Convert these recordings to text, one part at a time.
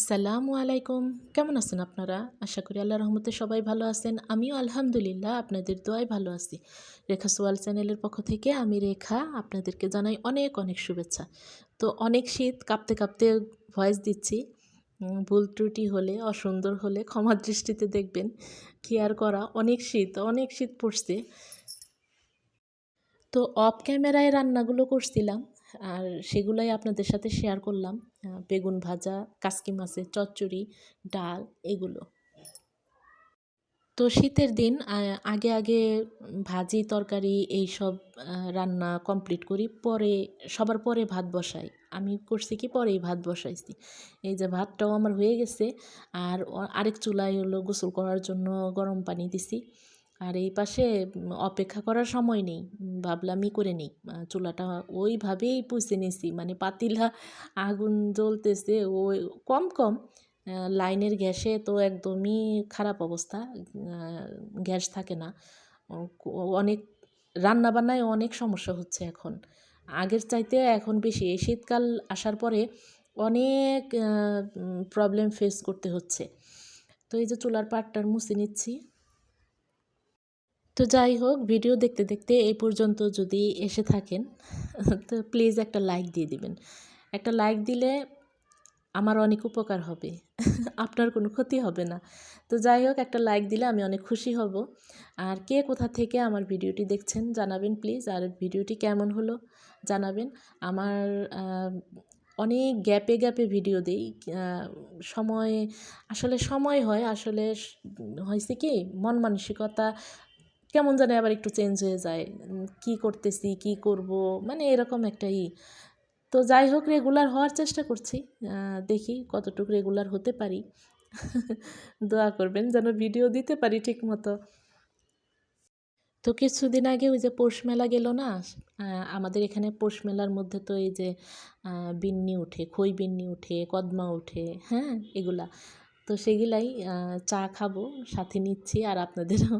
আসসালামু আলাইকুম। কেমন আছেন আপনারা? আশা করি আল্লাহর রহমতে সবাই ভালো আছেন। আমিও আলহামদুলিল্লাহ আপনাদের দোয়ায় ভালো আছি। রেখা সোয়াল চ্যানেলের পক্ষ থেকে আমি রেখা আপনাদেরকে জানাই অনেক অনেক শুভেচ্ছা। তো অনেক শীত, কাঁপতে কাঁপতে ভয়েস দিচ্ছি। ভুল ত্রুটি হলে, অসুন্দর হলে ক্ষমার দৃষ্টিতে দেখবেন। কি আর করা, অনেক শীত পড়ছে। তো অফ ক্যামেরায় রান্নাগুলো করছিলাম আর সেগুলাই আপনাদের সাথে শেয়ার করলাম। বেগুন ভাজা, কাসকি মাছের চচ্চড়ি, ডাল এগুলো। তো শীতের দিন আগে আগে ভাজি তরকারি এইসব রান্না কমপ্লিট করি, পরে সবার পরে ভাত বসাই। আমি করছি কি পরেই ভাত বসাইছি। এই যে ভাতটাও আমার হয়ে গেছে, আর আরেক চুলায় হলো গোসল করার জন্য গরম পানি দিছি। আর এই পাশে অপেক্ষা করার সময় নেই, ভাবলামই করে নিই। চুলাটা ওইভাবেই পুষে নিছি, মানে পাতিলা আগুন জ্বলতেছে ওই কম কম। লাইনের গ্যাসে তো একদমই খারাপ অবস্থা, গ্যাস থাকে না। অনেক রান্নাবান্নায় অনেক সমস্যা হচ্ছে এখন, আগের চাইতে এখন বেশি। এই শীতকাল আসার পরে অনেক প্রবলেম ফেস করতে হচ্ছে। তো এই যে চুলার পাটটার মুছে নিচ্ছি। তো যাই হোক, ভিডিও দেখতে দেখতে এই পর্যন্ত যদি এসে থাকেন তো প্লিজ একটা লাইক দিয়ে দিবেন। একটা লাইক দিলে আমার অনেক উপকার হবে, আপনার কোনো ক্ষতি হবে না। তো যাই হোক, একটা লাইক দিলে আমি অনেক খুশি হব। আর কে কোথা থেকে আমার ভিডিওটি দেখছেন জানাবেন প্লিজ, আর ভিডিওটি কেমন হলো জানাবেন। আমার অনেক গ্যাপে গ্যাপে ভিডিও দিই, সময় আসলে সময় হয়, আসলে হয়েছে কি মন মানসিকতা কেমন জানি আবার একটু চেঞ্জ হয়ে যায়। কি করতেছি, কি করব, মানে এরকম একটা তো যাই হোক, রেগুলার হওয়ার চেষ্টা করছি। দেখি কতটুকু রেগুলার হতে পারি। দোয়া করবেন যেন ভিডিও দিতে পারি ঠিক মতো। তো কিছুদিন আগে ওই যে পৌষ মেলা গেল না, আমাদের এখানে পৌষ মেলার মধ্যে তো এই যে বিন্নি উঠে, খই বিন্নি উঠে, কদমা উঠে, হ্যাঁ এগুলা। তো সেগুলাই চা খাবো সাথে নিচ্ছি, আর আপনাদেরও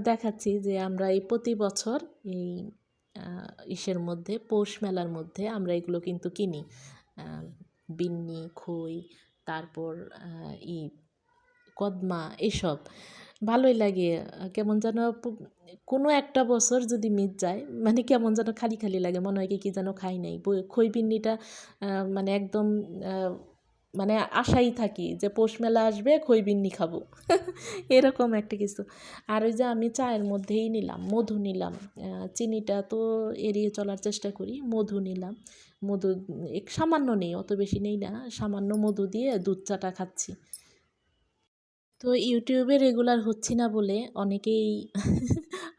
দেখাচ্ছি যে আমরা এই প্রতি বছর এই ইসের মধ্যে পৌষ মেলার মধ্যে আমরা এগুলো কিন্তু কিনি। বিন্নি, খই, তারপর ই কদমা এসব ভালোই লাগে। কেমন যেন কোনো একটা বছর যদি মিস যায়, মানে কেমন যেন খালি খালি লাগে, মনে হয় কি যেন খাই নাই। খই বিন্নিটা মানে একদম মানে আশাই থাকি যে পৌষ মেলা আসবে, খই বিন্নি খাবো এরকম একটা কিছু। আর ওই যে আমি চায়ের মধ্যেই নিলাম মধু নিলাম, চিনিটা তো এড়িয়ে চলার চেষ্টা করি। মধু নিলাম, মধু সামান্য নেই, অত বেশি নেই না, সামান্য মধু দিয়ে দুধ চাটা খাচ্ছি। তো ইউটিউবে রেগুলার হচ্ছি না বলে অনেকেই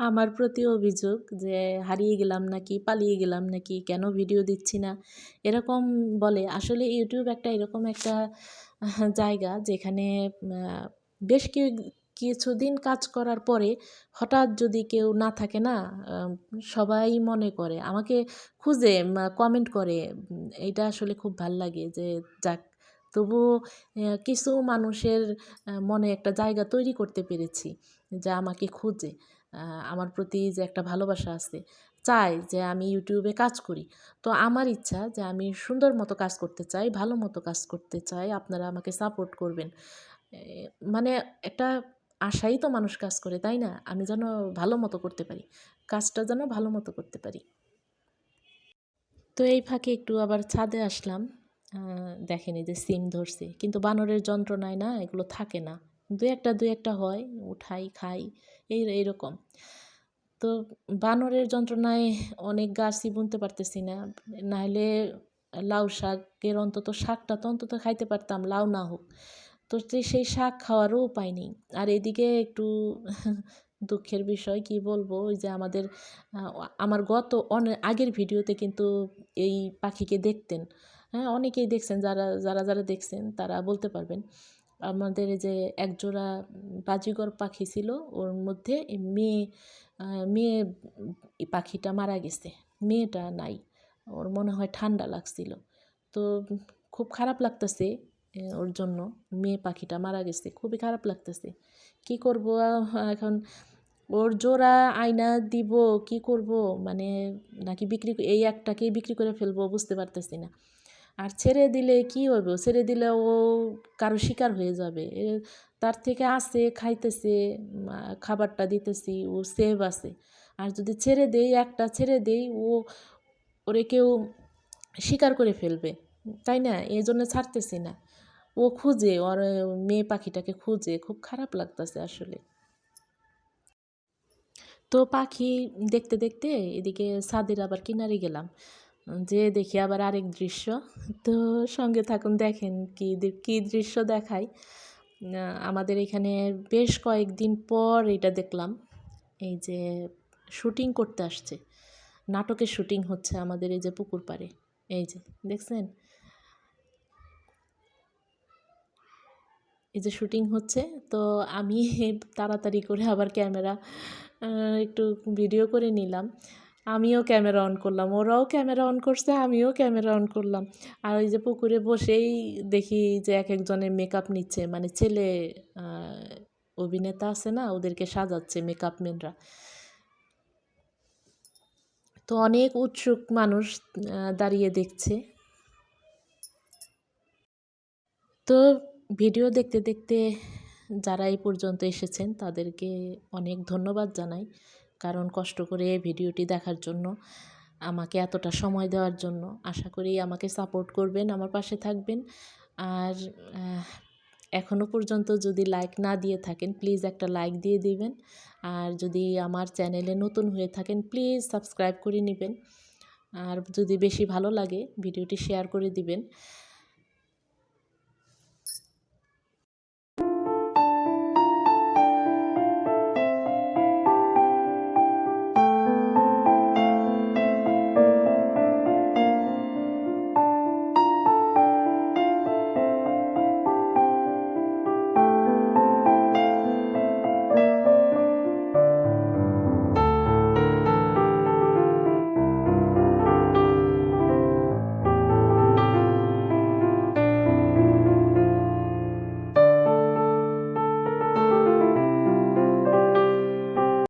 আমার প্রতি অভিযোগ যে হারিয়ে গেলাম নাকি, পালিয়ে গেলাম নাকি, কেন ভিডিও দিচ্ছি না এরকম বলে। আসলে ইউটিউব একটা এরকম একটা জায়গা যেখানে বেশ কিছুদিন কাজ করার পরে হঠাৎ যদি কেউ না থাকে না, সবাই মনে করে আমাকে, খুঁজে কমেন্ট করে। এটা আসলে খুব ভাল লাগে যে যাক, তবুও কিছু মানুষের মনে একটা জায়গা তৈরি করতে পেরেছি, যা আমাকে খুঁজে, আমার প্রতি যে একটা ভালোবাসা আছে, চায় যে আমি ইউটিউবে কাজ করি। তো আমার ইচ্ছা যে আমি সুন্দর মতো কাজ করতে চাই, ভালো মতো কাজ করতে চাই, আপনারা আমাকে সাপোর্ট করবেন। মানে একটা আশাই তো মানুষ কাজ করে, তাই না? আমি যেন ভালো মতো করতে পারি, কাজটা যেন ভালো মতো করতে পারি। তো এই ফাঁকে একটু আবার ছাদে আসলাম। দেখেন এই যে সিম ধরছে, কিন্তু বানরের যন্ত্রণায় না এগুলো থাকে না, দুই একটা হয়, উঠাই খাই এইরকম। তো বানরের যন্ত্রণায় অনেক গাছই বুনতে পারতেছি না, নাহলে লাউ শাকের অন্তত শাকটা তো অন্তত খাইতে পারতাম, লাউ না হোক। তো সেই শাক খাওয়ারও উপায় নেই। আর এদিকে একটু দুঃখের বিষয় কি বলবো, ওই যে আমার গত আগের ভিডিওতে কিন্তু এই পাখিকে দেখতেন, হ্যাঁ অনেকেই দেখছেন, যারা দেখছেন তারা বলতে পারবেন। আমাদের এই যে একজোড়া বাজিগর পাখি ছিল, ওর মধ্যে মেয়ে মেয়ে পাখিটা মারা গেছে, মেয়েটা নাই। ওর মনে হয় ঠান্ডা লাগছিল। তো খুব খারাপ লাগতেছে ওর জন্য, মেয়ে পাখিটা মারা গেছে, খুবই খারাপ লাগতেছে। কি করব এখন, ওর জোড়া আয়না দিব কি করব, মানে নাকি এই একটাকেই বিক্রি করে ফেলবো বুঝতে পারতেছি না। আর ছেড়ে দিলে কি হবে, ছেড়ে দিলে ও কারো শিকার হয়ে যাবে। তার থেকে আছে খাইতেছে, খাবারটা দিতেছি, ও সেভ আছে। আর যদি ছেড়ে দেই, একটা ছেড়ে দেই, ওরে কেউ শিকার করে ফেলবে, তাই না? এই জন্য ছাড়তেছি না। ও খুঁজে, ওর মেয়ে পাখিটাকে খুঁজে, খুব খারাপ লাগতেছে আসলে। তো পাখি দেখতে দেখতে এদিকে ছাদের আবার কিনারে গেলাম, যে দেখি আবার আরেক দৃশ্য। তো সঙ্গে থাকুন, দেখেন কি দৃশ্য দেখায়। আমাদের এখানে বেশ কয়েকদিন পর এটা দেখলাম, এই যে শুটিং করতে আসছে, নাটকের শুটিং হচ্ছে আমাদের এই যে পুকুর পাড়ে। এই যে দেখছেন, এই যে শুটিং হচ্ছে। তো আমি তাড়াতাড়ি করে আবার ক্যামেরা একটু ভিডিও করে নিলাম। আমিও ক্যামেরা অন করলাম, ওরাও ক্যামেরা অন করছে, আমিও ক্যামেরা অন করলাম। আর ওই যে পুকুরে বসেই দেখি যে এক একজনের মেকআপ নিচ্ছে, মানে ছেলে অভিনেতা আছে না, ওদেরকে সাজাচ্ছে মেকআপম্যানরা। তো অনেক উৎসুক মানুষ দাঁড়িয়ে দেখছে। তো ভিডিও দেখতে দেখতে যারা এই পর্যন্ত এসেছেন তাদেরকে অনেক ধন্যবাদ জানাই, কারণ কষ্ট করে ভিডিওটি দেখার জন্য, আমাকে এতটা সময় দেওয়ার জন্য। আশা করি আমাকে সাপোর্ট করবেন, আমার পাশে থাকবেন। আর এখনও পর্যন্ত যদি লাইক না দিয়ে থাকেন, প্লিজ একটা লাইক দিয়ে দিবেন। আর যদি আমার চ্যানেলে নতুন হয়ে থাকেন, প্লিজ সাবস্ক্রাইব করে নেবেন। আর যদি বেশি ভালো লাগে ভিডিওটি শেয়ার করে দিবেন।